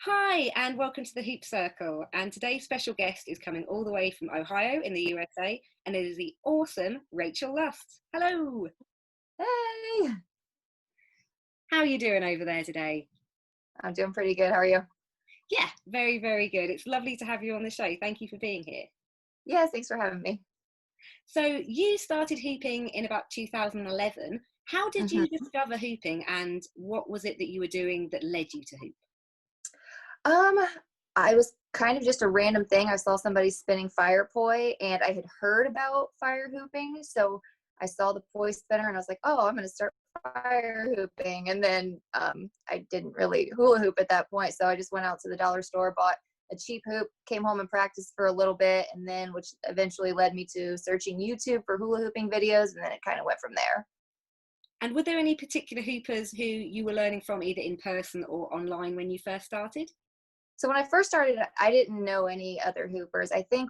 Hi, and welcome to the Hoop Circle. And today's special guest is coming all the way from Ohio in the USA, and it is the awesome Rachael Lust. Hello. Hey, How are you doing over there today? I'm doing pretty good. How are you? Yeah, very, very good. It's lovely to have you on the show. Thank you for being here. Yes, thanks for having me. So you started hooping in about 2011. How did hmm you discover hooping, and what was it that you were doing that led you to hoop? Um, I was kind of just a random thing. I saw somebody spinning fire poi, and I had heard about fire hooping. So I saw the poi spinner, and I was like, "Oh, I'm going to start fire hooping." And then I didn't really hula hoop at that point, so I just went out to the dollar store, bought a cheap hoop, came home and practiced for a little bit, and then which eventually led me to searching YouTube for hula hooping videos, and then it kind of went from there. And were there any particular hoopers who you were learning from either in person or online when you first started? So when I first started, I didn't know any other hoopers. I think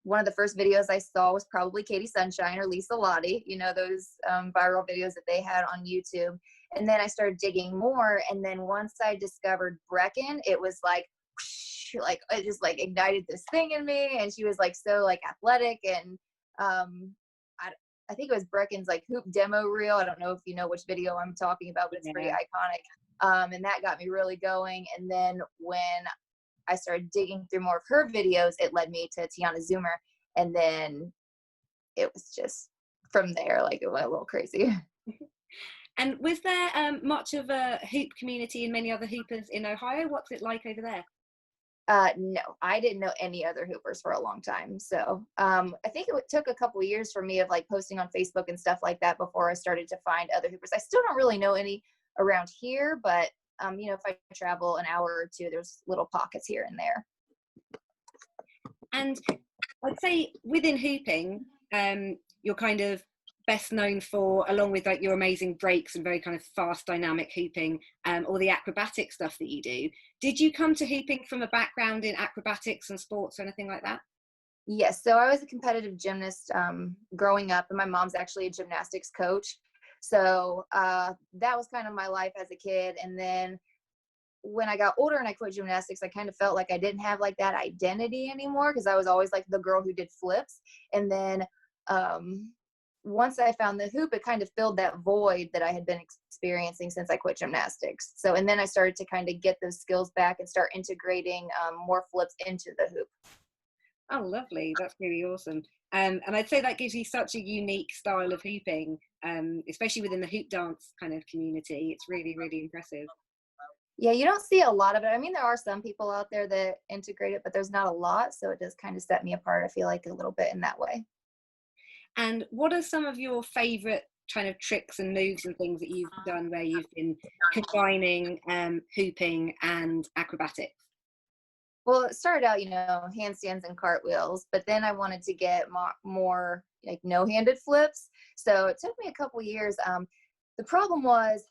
one of the first videos I saw was probably Katie Sunshine or Lisa Lottie, those viral videos that they had on YouTube. And then I started digging more. And then once I discovered Brecken, it was like, whoosh, like it just like ignited this thing in me. And she was like so like athletic. And I, I think it was Brecken's like hoop demo reel. I don't know if you know which video I'm talking about, but it's pretty Yeah. iconic. And that got me really going. And then when I started digging through more of her videos, it led me to Tiana Zoumer. And then it was just from there, like it went a little crazy. And was there much of a hoop community and many other hoopers in Ohio? What's it like over there? No, I didn't know any other hoopers for a long time. So I think it took a couple of years for me of like posting on Facebook and stuff like that before I started to find other hoopers. I still don't really know any around here, but if I travel an hour or two, there's little pockets here and there. And I'd say within hooping, you're kind of best known for, along with like your amazing breaks and very kind of fast dynamic hooping, or the acrobatic stuff that you do. Did you come to hooping from a background in acrobatics and sports or anything like that? Yes, so I was a competitive gymnast growing up, and my mom's actually a gymnastics coach. So that was kind of my life as a kid. And then when I got older and I quit gymnastics, I kind of felt like I didn't have like that identity anymore because I was always like the girl who did flips. And then once I found the hoop, it kind of filled that void that I had been experiencing since I quit gymnastics. So, and then I started to kind of get those skills back and start integrating more flips into the hoop. Oh, lovely. That's really awesome. And I'd say that gives you such a unique style of hooping, especially within the hoop dance kind of community. It's really, really impressive. Yeah, you don't see a lot of it. I mean, there are some people out there that integrate it, but there's not a lot. So it does kind of set me apart, I feel like, a little bit in that way. And what are some of your favorite kind of tricks and moves and things that you've done where you've been combining hooping and acrobatics? Well, it started out, handstands and cartwheels, but then I wanted to get more like no-handed flips. So it took me a couple years. The problem was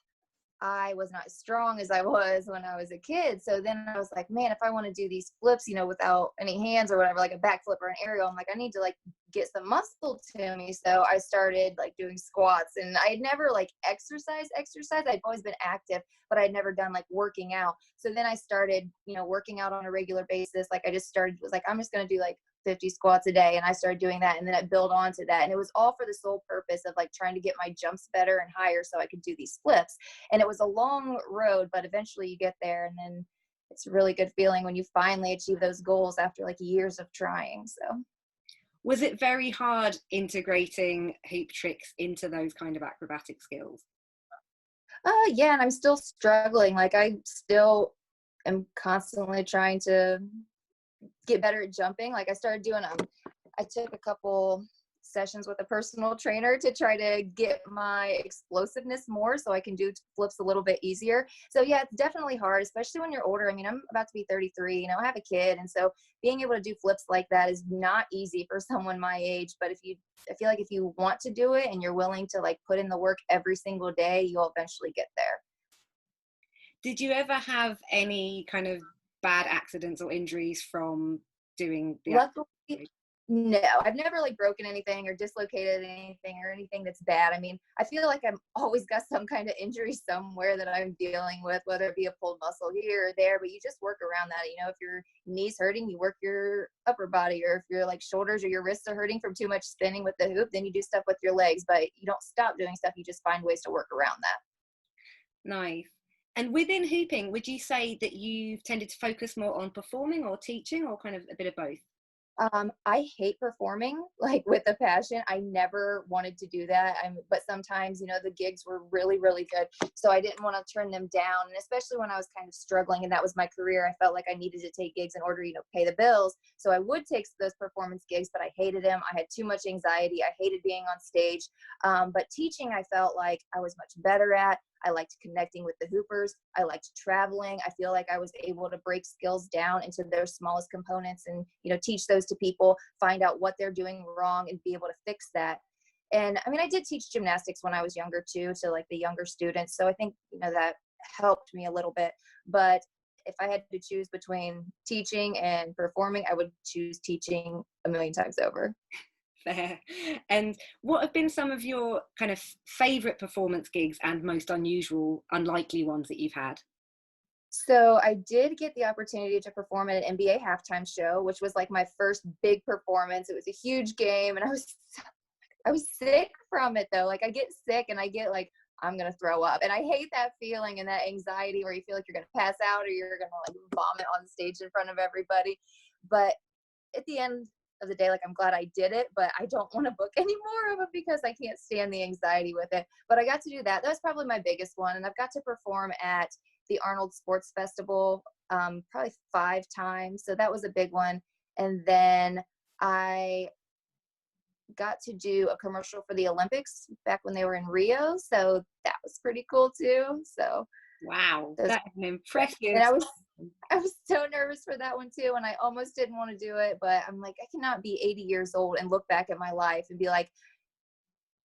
I was not as strong as I was when I was a kid. So then I was like, man, if I want to do these flips, without any hands or whatever, like a backflip or an aerial, I'm like, I need to like get some muscle to me. So I started like doing squats, and I had never like exercise. I'd always been active, but I'd never done like working out. So then I started, working out on a regular basis. Like I just started, was like, I'm just going to do like 50 squats a day. And I started doing that. And then I built onto that. And it was all for the sole purpose of like trying to get my jumps better and higher so I could do these flips. And it was a long road, but eventually you get there. And then it's a really good feeling when you finally achieve those goals after like years of trying. So Was it very hard integrating hoop tricks into those kind of acrobatic skills? yeah, and I'm still struggling. Like I still am constantly trying to get better at jumping. Like I started doing I took a couple sessions with a personal trainer to try to get my explosiveness more so I can do flips a little bit easier. So yeah, it's definitely hard, especially when you're older. I mean, I'm about to be 33, I have a kid. And so being able to do flips like that is not easy for someone my age. But I feel like if you want to do it and you're willing to like put in the work every single day, you'll eventually get there. Did you ever have any kind of bad accidents or injuries from doing the Luckily, activity? No, I've never like broken anything or dislocated anything or anything that's bad. I mean, I feel like I've always got some kind of injury somewhere that I'm dealing with, whether it be a pulled muscle here or there, but you just work around that. You know, if your knee's hurting, you work your upper body, or if your like shoulders or your wrists are hurting from too much spinning with the hoop, then you do stuff with your legs, but you don't stop doing stuff. You just find ways to work around that. Nice. And within hooping, would you say that you've tended to focus more on performing or teaching, or kind of a bit of both? I hate performing like with a passion. I never wanted to do that. But sometimes, you know, the gigs were really, really good. So I didn't want to turn them down. And especially when I was kind of struggling and that was my career, I felt like I needed to take gigs in order, you know, pay the bills. So I would take those performance gigs, but I hated them. I had too much anxiety. I hated being on stage. But teaching, I felt like I was much better at. I liked connecting with the hoopers. I liked traveling. I feel like I was able to break skills down into their smallest components and, you know, teach those to people, find out what they're doing wrong and be able to fix that. And I mean, I did teach gymnastics when I was younger too, to like the younger students. So I think, you know, that helped me a little bit. But if I had to choose between teaching and performing, I would choose teaching a million times over. Fair. And what have been some of your kind of favorite performance gigs and most unusual, unlikely ones that you've had? So I did get the opportunity to perform at an NBA halftime show, which was like my first big performance. It was a huge game, and I was sick from it though. Like I get sick and I get like, I'm going to throw up. And I hate that feeling and that anxiety where you feel like you're going to pass out or you're going to like vomit on stage in front of everybody. But at the end of the day, like I'm glad I did it, but I don't want to book any more of it because I can't stand the anxiety with it. But I got to do that. That was probably my biggest one. And I've got to perform at the Arnold Sports Festival probably 5 times. So that was a big one. And then I got to do a commercial for the Olympics back when they were in Rio. So that was pretty cool too. So wow, that's an impressive. And I was so nervous for that one too. And I almost didn't want to do it, but I'm like, I cannot be 80 years old and look back at my life and be like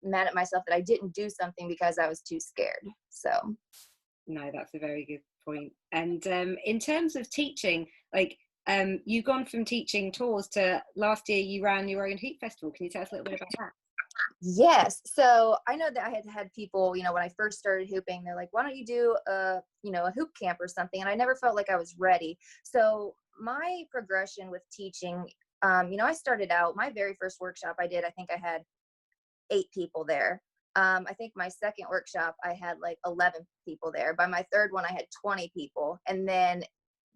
mad at myself that I didn't do something because I was too scared. So no, that's a very good point. And in terms of teaching, like you've gone from teaching tours to last year you ran your own hoop festival. Can you tell us a little bit about that? Yes. So I know that I had people, you know, when I first started hooping, they're like, why don't you do a hoop camp or something? And I never felt like I was ready. So my progression with teaching, I started out, my very first workshop I did, I think I had 8 people there. I think my second workshop, I had like 11 people there. By my third one, I had 20 people. And then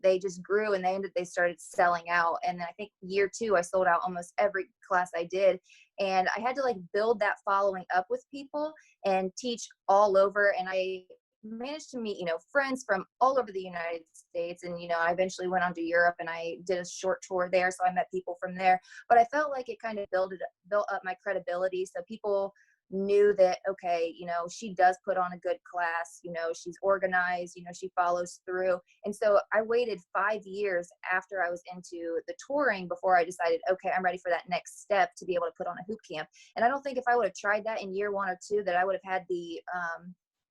they just grew and they started selling out. And then I think year 2, I sold out almost every class I did. And I had to like build that following up with people and teach all over. And I managed to meet, friends from all over the United States. And, I eventually went on to Europe and I did a short tour there. So I met people from there, but I felt like it kind of built up my credibility. So people knew that, okay, she does put on a good class, she's organized, she follows through. And so I waited 5 years after I was into the touring before I decided, okay, I'm ready for that next step to be able to put on a hoop camp. And I don't think if I would have tried that in year 1 or 2 that I would have had the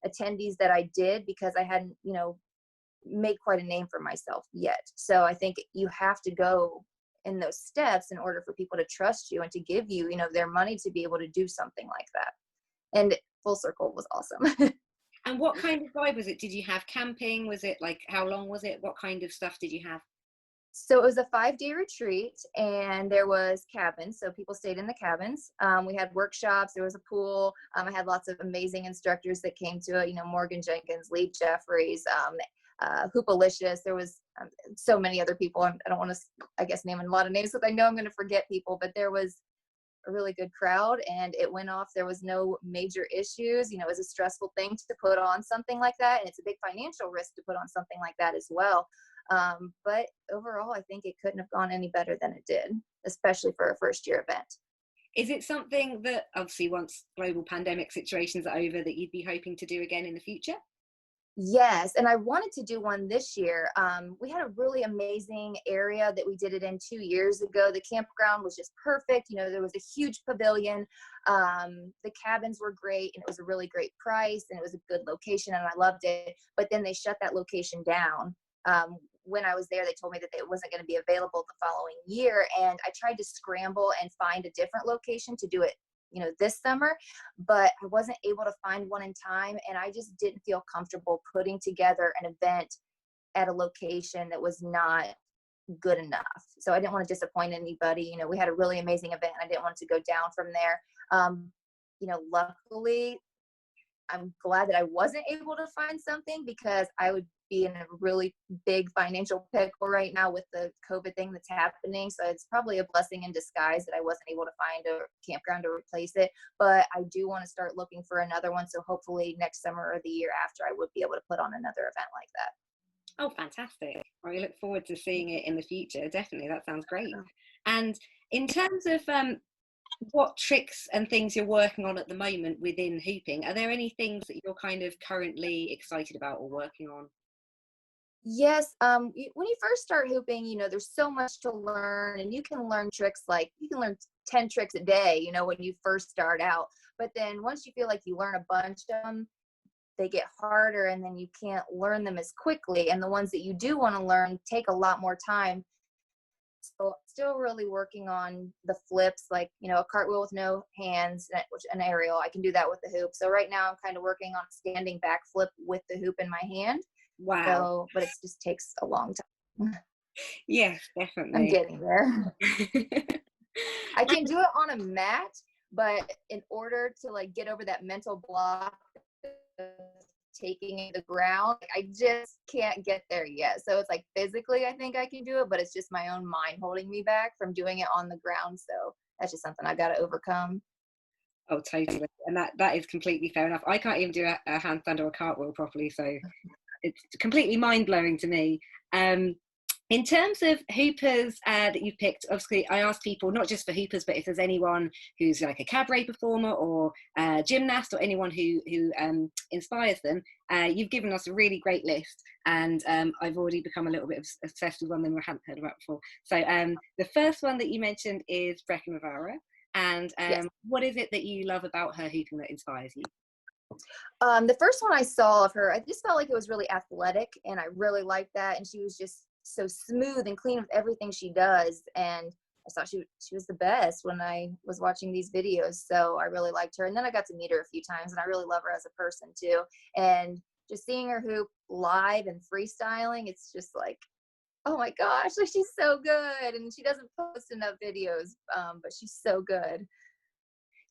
attendees that I did, because I hadn't, made quite a name for myself yet. So I think you have to go in those steps in order for people to trust you and to give you, their money to be able to do something like that. And Full Circle was awesome. And what kind of vibe was it? Did you have camping? Was it like, how long was it? What kind of stuff did you have? So it was a 5-day retreat and there was cabins. So people stayed in the cabins. We had workshops. There was a pool. I had lots of amazing instructors that came to it, Morgan Jenkins, Lee Jeffries, Hoopalicious. There was so many other people. I don't want to, name a lot of names because I know I'm going to forget people, but there was a really good crowd and it went off. There was no major issues. It was a stressful thing to put on something like that. And it's a big financial risk to put on something like that as well. But overall, I think it couldn't have gone any better than it did, especially for a first-year event. Is it something that obviously once global pandemic situations are over that you'd be hoping to do again in the future? Yes, and I wanted to do one this year. We had a really amazing area that we did it in 2 years ago. The campground was just perfect. There was a huge pavilion. The cabins were great, and it was a really great price, and it was a good location, and I loved it. But then they shut that location down when I was there, they told me that it wasn't going to be available the following year. And I tried to scramble and find a different location to do it, you know, this summer, but I wasn't able to find one in time. And I just didn't feel comfortable putting together an event at a location that was not good enough. So I didn't want to disappoint anybody. You know, we had a really amazing event. I didn't want it to go down from there. You know, luckily, I'm glad that I wasn't able to find something, because I would be in a really big financial pickle right now with the COVID thing that's happening. So it's probably a blessing in disguise that I wasn't able to find a campground to replace it. But I do want to start looking for another one. So hopefully next summer or the year after, I would be able to put on another event like that. Oh, fantastic. Well, we look forward to seeing it in the future. Definitely. That sounds great. And in terms of what tricks and things you're working on at the moment within hooping, are there any things that you're kind of currently excited about or working on? Yes. When you first start hooping, you know, there's so much to learn, and you can learn tricks, like you can learn 10 tricks a day, you know, when you first start out. But then once you feel like you learn a bunch of them, they get harder, and then you can't learn them as quickly. And the ones that you do want to learn take a lot more time. So still really working on the flips, like, you know, a cartwheel with no hands, which an aerial, I can do that with the hoop. So right now I'm kind of working on a standing back flip with the hoop in my hand. Wow. So, but it just takes a long time. Yes, I'm definitely. getting there. I can do it on a mat, but in order to like get over that mental block of taking the ground, I just can't get there yet. So it's like physically I think I can do it, but it's just my own mind holding me back from doing it on the ground. So that's just something I've got to overcome. Oh, totally. And that is completely fair enough. I can't even do a handstand or a cartwheel properly, so it's completely mind-blowing to me. In terms of hoopers that you've picked, obviously I asked people, not just for hoopers, but if there's anyone who's like a cabaret performer or a gymnast or anyone who inspires them, you've given us a really great list, and I've already become a little bit obsessed with one of them I hadn't heard about before. So the first one that you mentioned is Brecken Rivara, and Yes. what is it that you love about her hooping that inspires you? The first one I saw of her, I just felt like it was really athletic, and I really liked that. And she was just so smooth and clean with everything she does. And I thought she was the best when I was watching these videos. So I really liked her. And then I got to meet her a few times, and I really love her as a person too. And just seeing her hoop live and freestyling, it's just like, oh my gosh, like she's so good. And she doesn't post enough videos, but she's so good.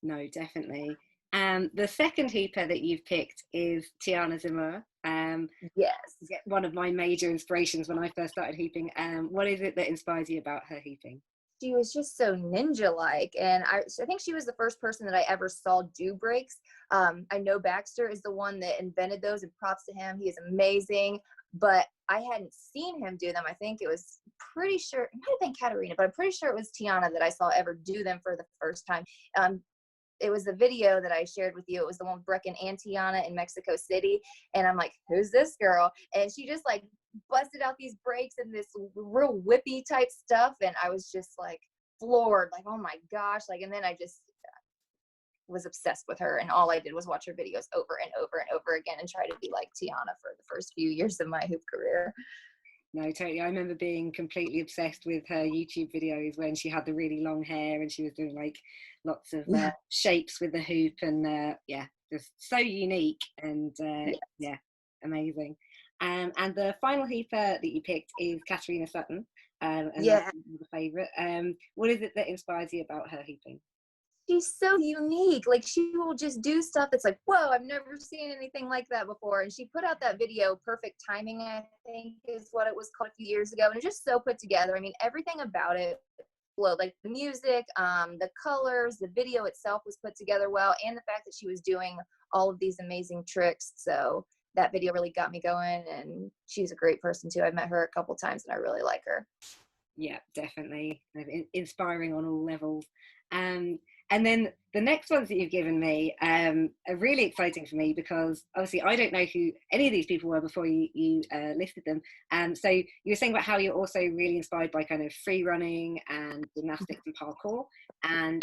No, definitely. The second hooper that you've picked is Tiana Zoumer. Yes. One of my major inspirations when I first started hooping. What is it that inspires you about her hooping? She was just so ninja-like, and I think she was the first person that I ever saw do breaks. I know Baxter is the one that invented those, and props to him. He is amazing, but I hadn't seen him do them. I think it was pretty sure, it might have been Caterina, but I'm pretty sure it was Tiana that I saw ever do them for the first time. It was the video that I shared with you. It was the one with Brecken and Tiana in Mexico City. And I'm like, who's this girl? And she just like busted out these breaks and this real whippy type stuff. And I was just like floored, like, oh my gosh. Like, and then I just was obsessed with her. And all I did was watch her videos over and over and over again and try to be like Tiana for the first few years of my hoop career. No, totally. I remember being completely obsessed with her YouTube videos when she had the really long hair and she was doing like lots of shapes with the hoop, and yeah, just so unique and yeah, amazing. And the final hooper that you picked is Caterina Suttin, and that's the favourite. What is it that inspires you about her hooping? She's so unique. Like, she will just do stuff that's like, whoa, I've never seen anything like that before. And she put out that video, Perfect Timing, I think is what it was called, a few years ago. And it's just so put together. I mean, everything about it flowed, like the music, the colors, the video itself was put together well, and the fact that she was doing all of these amazing tricks. So that video really got me going, and she's a great person too. I've met her a couple times and I really like her. Yeah, definitely. Inspiring on all levels. And then the next ones that you've given me are really exciting for me, because obviously I don't know who any of these people were before you listed them. So you were saying about how you're also really inspired by kind of free running and gymnastics and parkour. And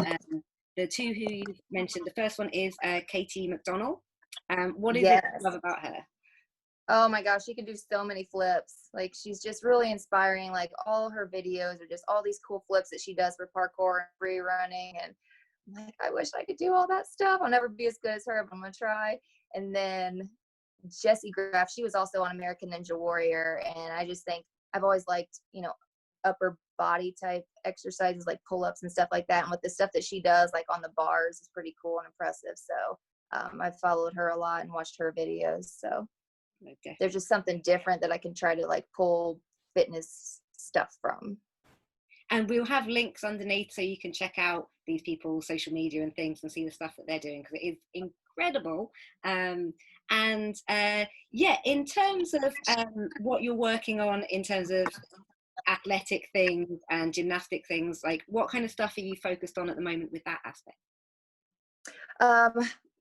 the two who you mentioned, the first one is Katie McDonnell. What is it you love about her? Oh my gosh, she can do so many flips. Like, she's just really inspiring. Like, all her videos are just all these cool flips that she does for parkour and free running. And I'm like, I wish I could do all that stuff. I'll never be as good as her, but I'm gonna try. And then Jessie Graff, she was also on American Ninja Warrior, and I just think I've always liked, upper body type exercises like pull-ups and stuff like that. And with the stuff that she does, like on the bars, is pretty cool and impressive. So I've followed her a lot and watched her videos. So there's just something different that I can try to like pull fitness stuff from. And we'll have links underneath so you can check out these people's social media and things and see the stuff that they're doing, because it is incredible. Yeah, in terms of what you're working on in terms of athletic things and gymnastic things, like what kind of stuff are you focused on at the moment with that aspect?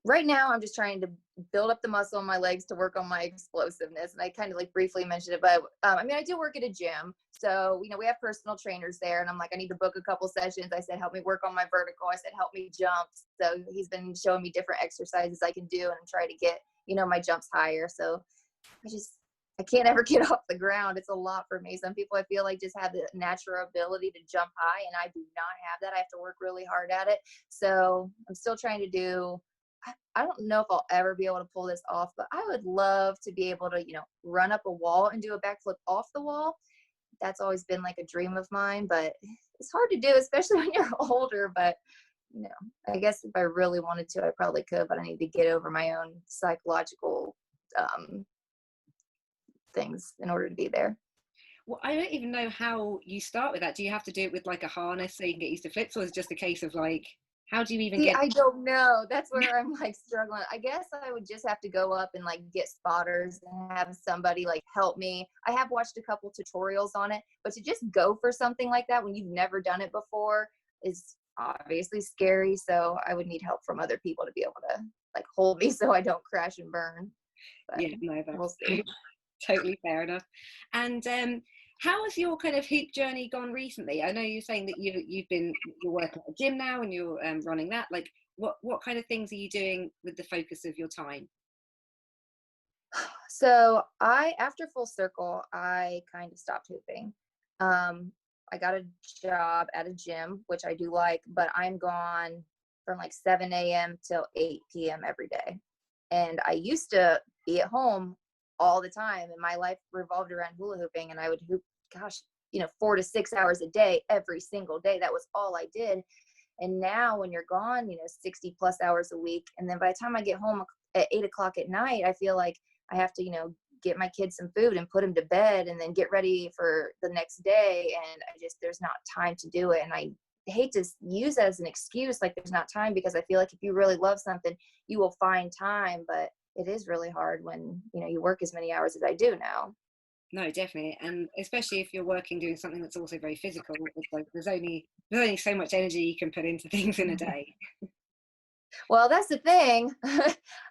Right now I'm just trying to build up the muscle in my legs to work on my explosiveness. And I kind of like briefly mentioned it, but I do work at a gym. So, we have personal trainers there, and I'm like, I need to book a couple sessions. I said, help me work on my vertical. I said, help me jump. So he's been showing me different exercises I can do and try to get, my jumps higher. So I can't ever get off the ground. It's a lot for me. Some people I feel like just have the natural ability to jump high, and I do not have that. I have to work really hard at it. So I'm still trying to do, I don't know if I'll ever be able to pull this off, but I would love to be able to, run up a wall and do a backflip off the wall. That's always been like a dream of mine, but it's hard to do, especially when you're older. But, I guess if I really wanted to, I probably could, but I need to get over my own psychological things in order to be there. Well, I don't even know how you start with that. Do you have to do it with like a harness so you can get used to flips, or is it just a case of like, how do you even get? I don't know. That's where I'm like struggling. I guess I would just have to go up and like get spotters and have somebody like help me. I have watched a couple tutorials on it, but to just go for something like that when you've never done it before is obviously scary. So I would need help from other people to be able to like hold me so I don't crash and burn. But yeah, no, that's we'll see. Totally fair enough. And how has your kind of hoop journey gone recently? I know you're saying that you're working at a gym now and you're running that. Like, what kind of things are you doing with the focus of your time? So after Full Circle, I kind of stopped hooping. I got a job at a gym, which I do like, but I'm gone from like 7 a.m. till 8 p.m. every day. And I used to be at home all the time, and my life revolved around hula hooping, and I would hoop, 4 to 6 hours a day, every single day. That was all I did. And now when you're gone, 60 plus hours a week, and then by the time I get home at 8 o'clock at night, I feel like I have to, get my kids some food and put them to bed and then get ready for the next day. And there's not time to do it. And I hate to use it as an excuse, like there's not time, because I feel like if you really love something, you will find time. But it is really hard when, you work as many hours as I do now. No, definitely. And especially if you're working doing something that's also very physical, it's like there's only so much energy you can put into things in a day. Well, that's the thing.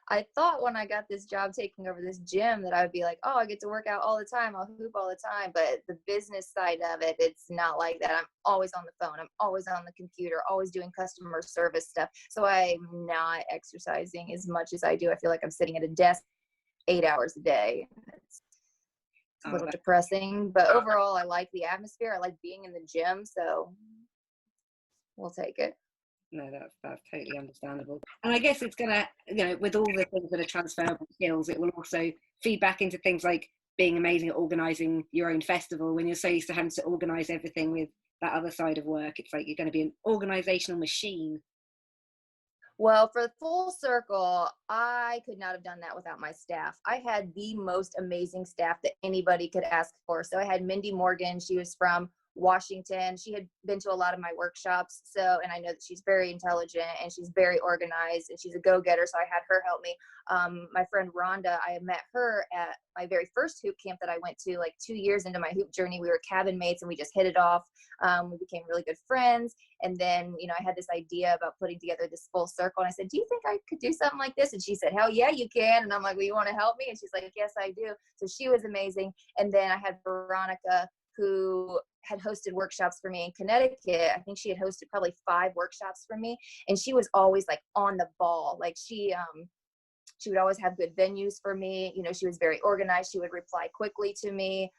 I thought when I got this job taking over this gym that I would be like, oh, I get to work out all the time. I'll hoop all the time. But the business side of it, it's not like that. I'm always on the phone. I'm always on the computer, always doing customer service stuff. So I'm not exercising as much as I do. I feel like I'm sitting at a desk 8 hours a day. It's a little depressing. But overall, I like the atmosphere. I like being in the gym. So we'll take it. No, that's totally understandable. And I guess it's gonna, with all the things that are transferable skills, it will also feed back into things like being amazing at organizing your own festival. When you're so used to having to organize everything with that other side of work, it's like you're going to be an organizational machine. Well, for Full Circle, I could not have done that without my staff. I had the most amazing staff that anybody could ask for. So I had Mindy Morgan. She was from Washington. She had been to a lot of my workshops. And I know that she's very intelligent and she's very organized and she's a go-getter. So I had her help me. My friend Rhonda, I met her at my very first hoop camp that I went to, like 2 years into my hoop journey. We were cabin mates and we just hit it off. We became really good friends. And then, I had this idea about putting together this Full Circle. And I said, do you think I could do something like this? And she said, hell yeah, you can. And I'm like, well, you want to help me? And she's like, yes, I do. So she was amazing. And then I had Veronica, who had hosted workshops for me in Connecticut. I think she had hosted probably 5 workshops for me. And she was always like on the ball. Like she she would always have good venues for me. You know, she was very organized. She would reply quickly to me.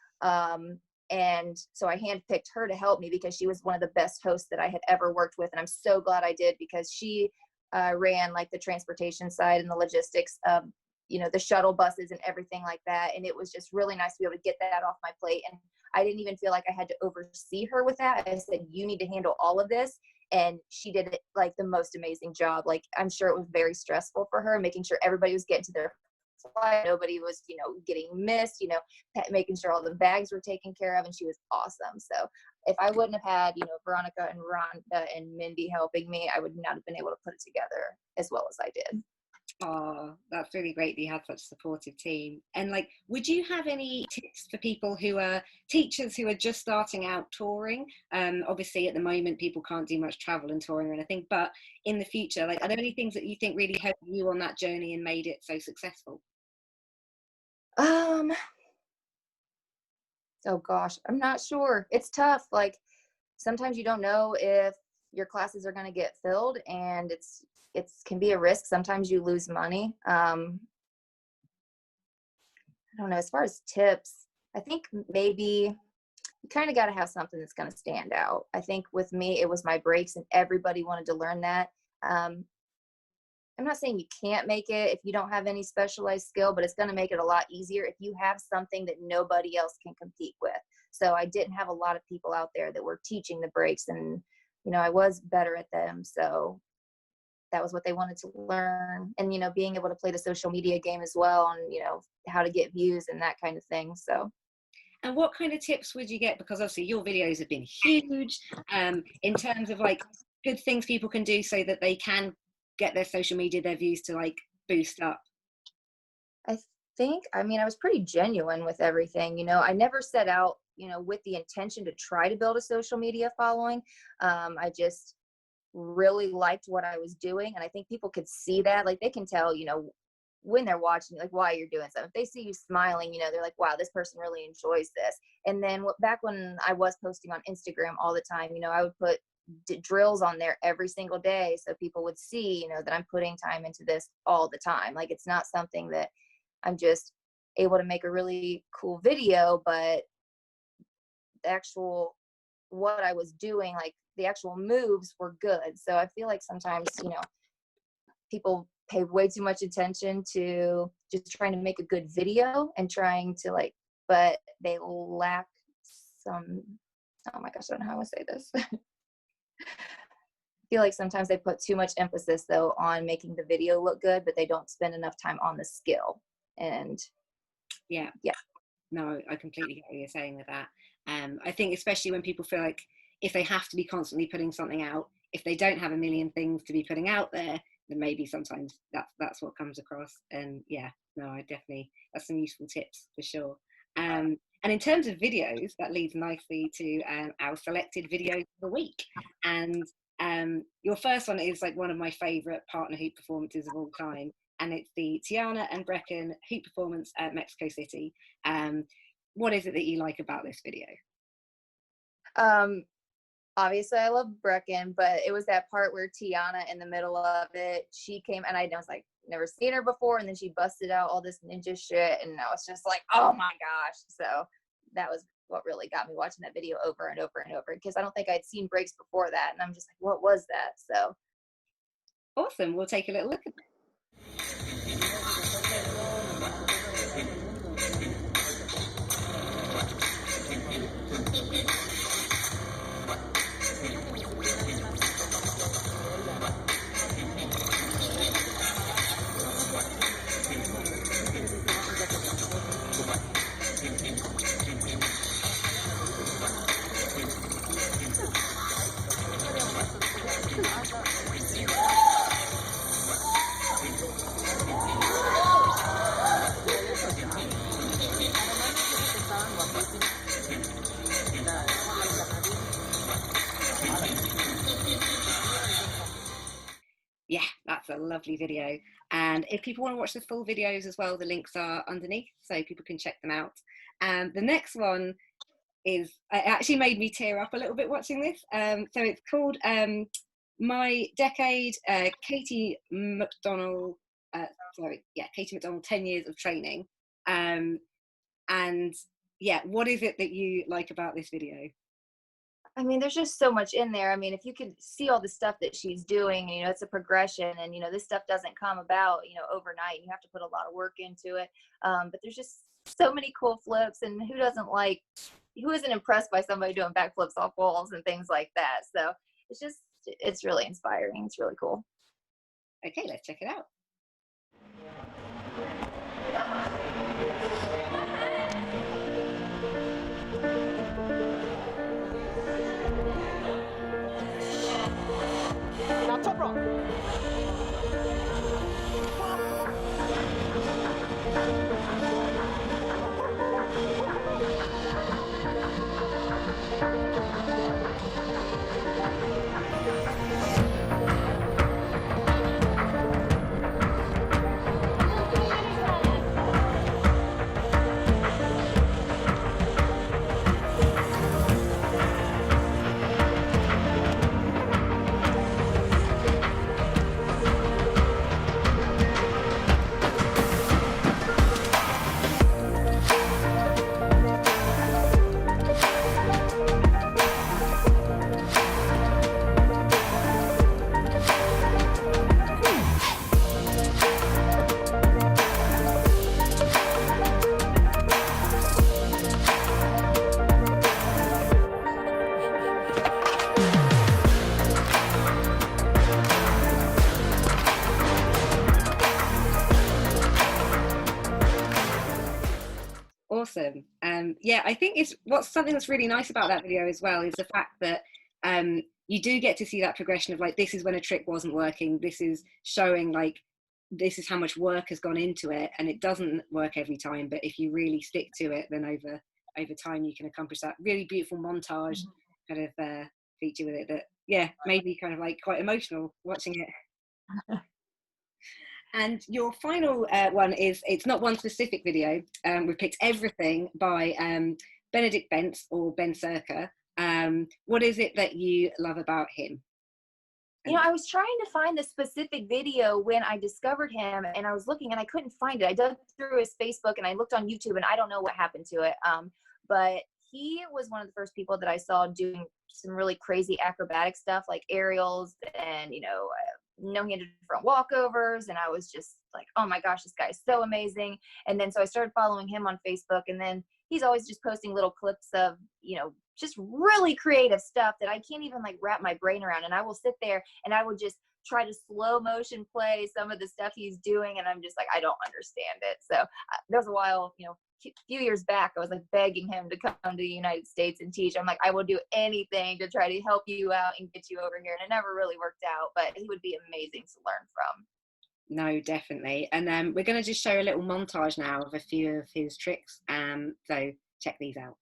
And so I handpicked her to help me because she was one of the best hosts that I had ever worked with. And I'm so glad I did, because she ran like the transportation side and the logistics of, you know, the shuttle buses and everything like that. And it was just really nice to be able to get that off my plate. And I didn't even feel like I had to oversee her with that. I said, you need to handle all of this. And she did it like the most amazing job. Like, I'm sure it was very stressful for her, making sure everybody was getting to their flight, nobody was, you know, getting missed, you know, making sure all the bags were taken care of. And she was awesome. So if I wouldn't have had, you know, Veronica and Rhonda and Mindy helping me, I would not have been able to put it together as well as I did. Oh, that's really great that you had such a supportive team. And like, would you have any tips for people who are teachers who are just starting out touring? Obviously at the moment people can't do much travel and touring or anything, but in the future, like, are there any things that you think really helped you on that journey and made it so successful? Oh gosh, I'm not sure. It's tough. Like, sometimes you don't know if your classes are going to get filled, and it can be a risk. Sometimes you lose money. I don't know. As far as tips, I think maybe you kind of got to have something that's going to stand out. I think with me, it was my breaks, and everybody wanted to learn that. I'm not saying you can't make it if you don't have any specialized skill, but it's going to make it a lot easier if you have something that nobody else can compete with. So I didn't have a lot of people out there that were teaching the breaks, and, you know, I was better at them. So that was what they wanted to learn. And, you know, being able to play the social media game as well, and, you know, how to get views and that kind of thing. So. And what kind of tips would you get? Because obviously your videos have been huge, in terms of like good things people can do so that they can get their social media, their views to like boost up. I I was pretty genuine with everything. You know, I never set out, you know, with the intention to try to build a social media following. I just really liked what I was doing. And I think people could see that. Like, they can tell, you know, when they're watching, like, why you're doing something. If they see you smiling, you know, they're like, wow, this person really enjoys this. And then back when I was posting on Instagram all the time, you know, I would put drills on there every single day, so people would see, you know, that I'm putting time into this all the time. Like, it's not something that I'm just able to make a really cool video, but the actual what I was doing, like the actual moves were good. So I feel like sometimes, you know, people pay way too much attention to just trying to make a good video and trying to like, but they lack some, oh my gosh, I don't know how to say this. I feel like sometimes they put too much emphasis though on making the video look good, but they don't spend enough time on the skill. And yeah yeah, no, I completely get what you're saying with that. I think especially when people feel like if they have to be constantly putting something out, if they don't have a million things to be putting out there, then maybe sometimes that's what comes across. And yeah, no, I definitely, that's some useful tips for sure. And in terms of videos, that leads nicely to our selected videos of the week. And your first one is like one of my favorite partner hoop performances of all time, and it's the Tiana and Brecken hoop performance at Mexico City. What is it that you like about this video? Obviously I love Brecken, but it was that part where Tiana, in the middle of it, she came, and I was like, never seen her before, and then she busted out all this ninja shit, and I was just like, oh my gosh. So that was what really got me watching that video over and over and over, because I don't think I'd seen breaks before that, and I'm just like, what was that? So awesome, we'll take a little look at that. Yeah, that's a lovely video. And if people want to watch the full videos as well, the links are underneath, so people can check them out. And the next one is, it actually made me tear up a little bit watching this. So it's called My Decade, Katie McDonnell Katie McDonnell, 10 years of training. And yeah, what is it that you like about this video? I mean, there's just so much in there. I mean, if you could see all the stuff that she's doing, you know, it's a progression, and, you know, this stuff doesn't come about, you know, overnight. You have to put a lot of work into it. But there's just so many cool flips, and who isn't impressed by somebody doing backflips off walls and things like that? So it's really inspiring. It's really cool. Okay, let's check it out. Now top rock. Awesome. Yeah, I think something that's really nice about that video as well is the fact that you do get to see that progression of like, this is when a trick wasn't working, this is showing like this is how much work has gone into it, and it doesn't work every time, but if you really stick to it, then over time you can accomplish that. Really beautiful montage kind of feature with it that, yeah, made me kind of like quite emotional watching it. And your final one it's not one specific video. We picked everything by Benedikt Bence, or Ben Cirka. What is it that you love about him? You know, I was trying to find the specific video when I discovered him, and I was looking and I couldn't find it. I dug through his Facebook and I looked on YouTube, and I don't know what happened to it. But he was one of the first people that I saw doing some really crazy acrobatic stuff like aerials and, you know, no-handed front walkovers, and I was just like, oh my gosh, this guy is so amazing. And then so I started following him on Facebook, and then he's always just posting little clips of, you know, just really creative stuff that I can't even like wrap my brain around. And I will sit there and I will just try to slow motion play some of the stuff he's doing, and I'm just like, I don't understand it. So there was a while, you know, a few years back, I was like begging him to come to the United States and teach. I'm like, I will do anything to try to help you out and get you over here. And it never really worked out, but he would be amazing to learn from. No, definitely. And we're going to just show a little montage now of a few of his tricks. So check these out.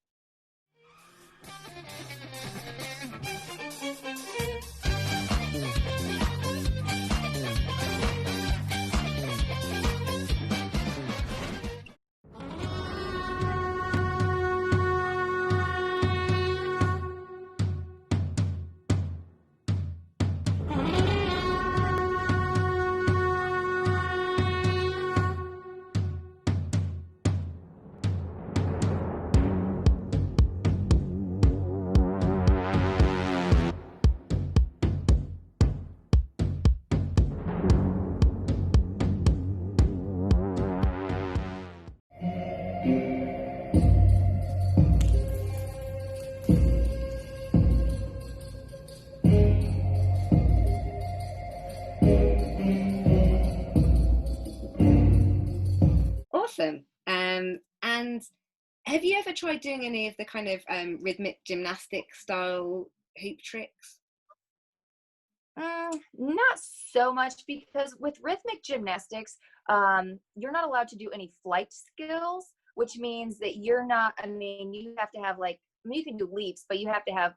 Awesome. And have you ever tried doing any of the kind of rhythmic gymnastic style hoop tricks? Not so much, because with rhythmic gymnastics, you're not allowed to do any flight skills, which means that you're not, I mean, you have to have like, I mean, you can do leaps, but you have to have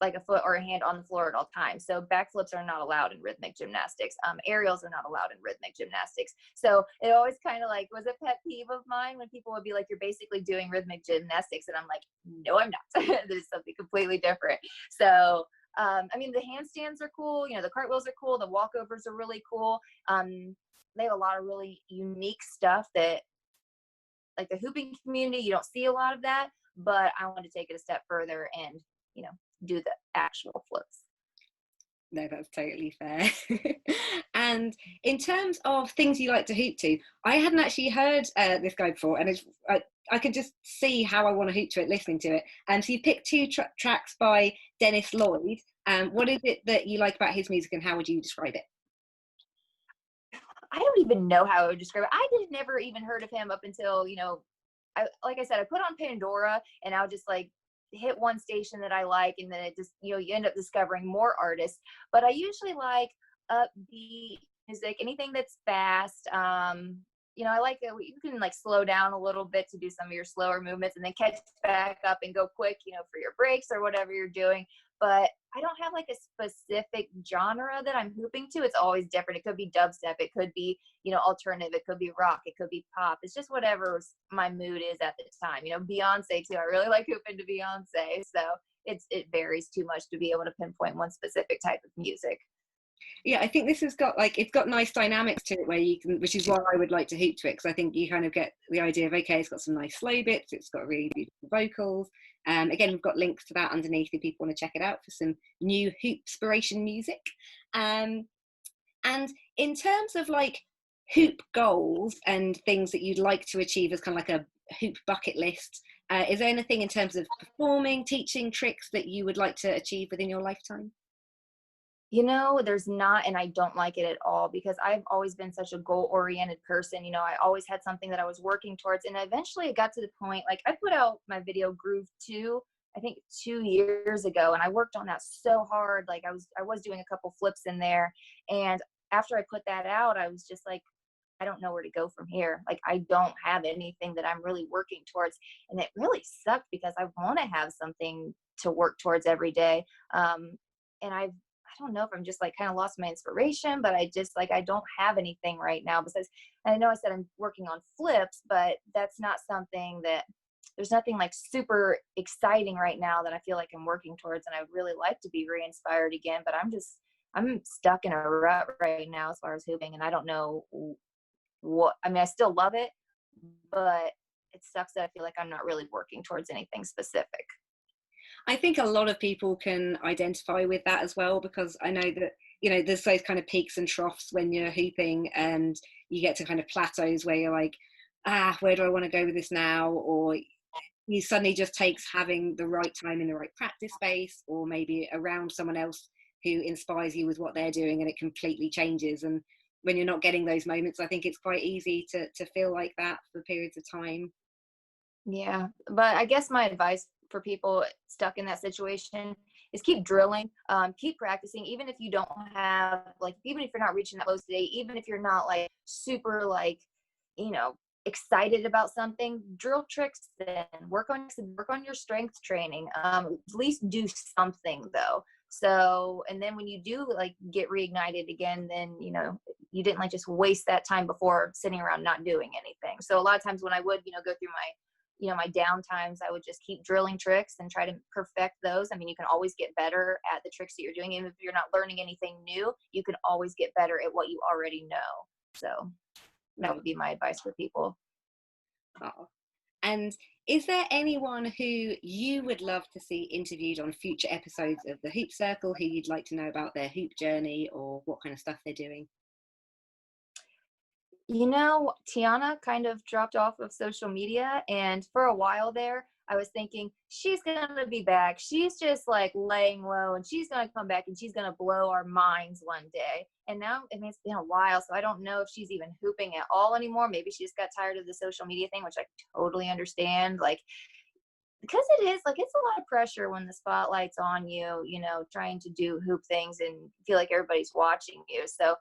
like a foot or a hand on the floor at all times. So backflips are not allowed in rhythmic gymnastics. Aerials are not allowed in rhythmic gymnastics. So it always kind of like was a pet peeve of mine when people would be like, you're basically doing rhythmic gymnastics. And I'm like, no, I'm not. There's something completely different. So, I mean, the handstands are cool. You know, the cartwheels are cool. The walkovers are really cool. they have a lot of really unique stuff that, like the hooping community, you don't see a lot of that, but I want to take it a step further and, you know, do the actual flips. No, that's totally fair. And in terms of things you like to hoop to, I hadn't actually heard this guy before, and I could just see how I want to hoop to it listening to it. And so you picked two tracks by Lloyd. What is it that you like about his music, and how would you describe it? I don't even know how I would describe it. I did never even heard of him up until, you know, like I said, I put on Pandora, and I'll just like hit one station that I like, and then it just, you know, you end up discovering more artists. But I usually like upbeat music, anything that's fast. You know, I like that you can like slow down a little bit to do some of your slower movements and then catch back up and go quick, you know, for your breaks or whatever you're doing. But I don't have like a specific genre that I'm hooping to. It's always different. It could be dubstep. It could be, you know, alternative. It could be rock. It could be pop. It's just whatever my mood is at the time. You know, Beyonce too. I really like hooping to Beyonce. So it varies too much to be able to pinpoint one specific type of music. Yeah, I think this has got like, it's got nice dynamics to it where you can, which is why I would like to hoop to it, because I think you kind of get the idea of, okay, it's got some nice slow bits, it's got really beautiful vocals. Again, we've got links to that underneath if people want to check it out for some new hoop-spiration music. And in terms of like hoop goals and things that you'd like to achieve as kind of like a hoop bucket list, is there anything in terms of performing, teaching tricks that you would like to achieve within your lifetime? You know, there's not, and I don't like it at all, because I've always been such a goal-oriented person. You know, I always had something that I was working towards, and eventually it got to the point, like I put out my video Groove 2, I think 2 years ago, and I worked on that so hard. Like I was doing a couple flips in there, and after I put that out, I was just like, I don't know where to go from here. Like I don't have anything that I'm really working towards, and it really sucked because I want to have something to work towards every day. And I don't know if I'm just like kind of lost my inspiration, but I just like, I don't have anything right now besides, and I know I said I'm working on flips, but that's not something that, there's nothing like super exciting right now that I feel like I'm working towards. And I would really like to be re-inspired again, but I'm stuck in a rut right now as far as hooping. And I don't know what, I mean, I still love it, but it sucks that I feel like I'm not really working towards anything specific. I think a lot of people can identify with that as well, because I know that, you know, there's those kind of peaks and troughs when you're hooping, and you get to kind of plateaus where you're like, where do I want to go with this now? Or you suddenly just takes having the right time in the right practice space, or maybe around someone else who inspires you with what they're doing, and it completely changes. And when you're not getting those moments, I think it's quite easy to feel like that for periods of time. Yeah, but I guess my advice for people stuck in that situation is keep drilling, keep practicing, even if you don't have like, even if you're not reaching that low today, even if you're not like super like, you know, excited about something, drill tricks, then work on your strength training. At least do something though. So, and then when you do like get reignited again, then, you know, you didn't like just waste that time before sitting around not doing anything. So a lot of times when I would, you know, go through my, you know, my down times, I would just keep drilling tricks and try to perfect those. I mean, you can always get better at the tricks that you're doing. Even if you're not learning anything new, you can always get better at what you already know. So that would be my advice for people. Oh. And is there anyone who you would love to see interviewed on future episodes of the Hoop Circle, who you'd like to know about their hoop journey or what kind of stuff they're doing? You know, Tiana kind of dropped off of social media, and for a while there, I was thinking she's gonna be back. She's just like laying low, and she's gonna come back, and she's gonna blow our minds one day. And now, I mean, it's been a while, so I don't know if she's even hooping at all anymore. Maybe she just got tired of the social media thing, which I totally understand. Like, because it is like, it's a lot of pressure when the spotlight's on you, you know, trying to do hoop things and feel like everybody's watching you. So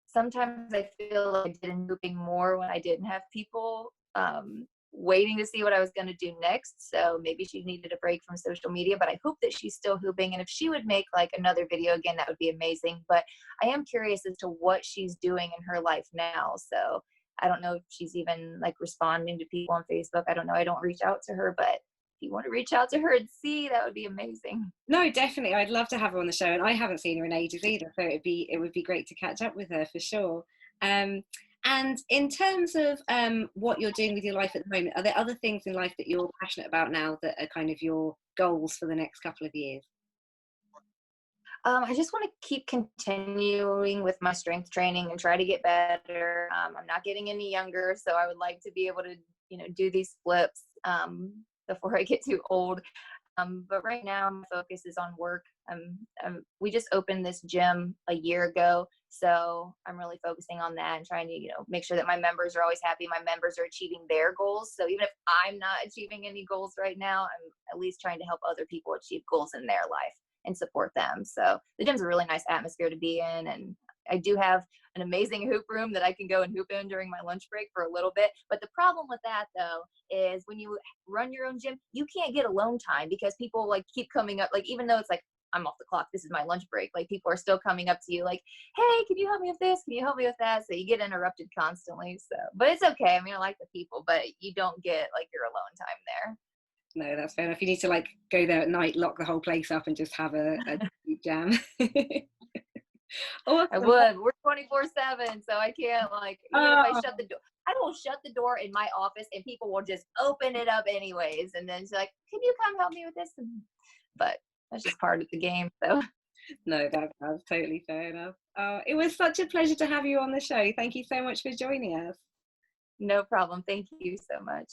sometimes I feel like I did in hooping more when I didn't have people waiting to see what I was going to do next. So maybe she needed a break from social media, but I hope that she's still hooping. And if she would make like another video again, that would be amazing. But I am curious as to what she's doing in her life now. So I don't know if she's even like responding to people on Facebook. I don't know. I don't reach out to her, but if you want to reach out to her and see, that would be amazing. No, definitely. I'd love to have her on the show, and I haven't seen her in ages either, so it would be great to catch up with her for sure. And in terms of what you're doing with your life at the moment, are there other things in life that you're passionate about now that are kind of your goals for the next couple of years? I just want to keep continuing with my strength training and try to get better. I'm not getting any younger, so I would like to be able to, do these flips before I get too old. But right now, my focus is on work. We just opened this gym a year ago, so I'm really focusing on that and trying to, make sure that my members are always happy. My members are achieving their goals. So even if I'm not achieving any goals right now, I'm at least trying to help other people achieve goals in their life and support them. So the gym's a really nice atmosphere to be in, and I do have an amazing hoop room that I can go and hoop in during my lunch break for a little bit. But the problem with that, though, is when you run your own gym, you can't get alone time because people like keep coming up. Like, even though it's like, I'm off the clock, this is my lunch break, like people are still coming up to you like, hey, can you help me with this? Can you help me with that? So you get interrupted constantly. So, but it's okay. I mean, I like the people, but you don't get like your alone time there. No, that's fair enough. You need to like go there at night, lock the whole place up, and just have a jam. Awesome. I would. We're 24/7, so I can't like even if I shut the door. I will shut the door in my office, and people will just open it up anyways. And then it's like, "Can you come help me with this?" But that's just part of the game. So no, that's totally fair enough. It was such a pleasure to have you on the show. Thank you so much for joining us. no problem. Thank you so much.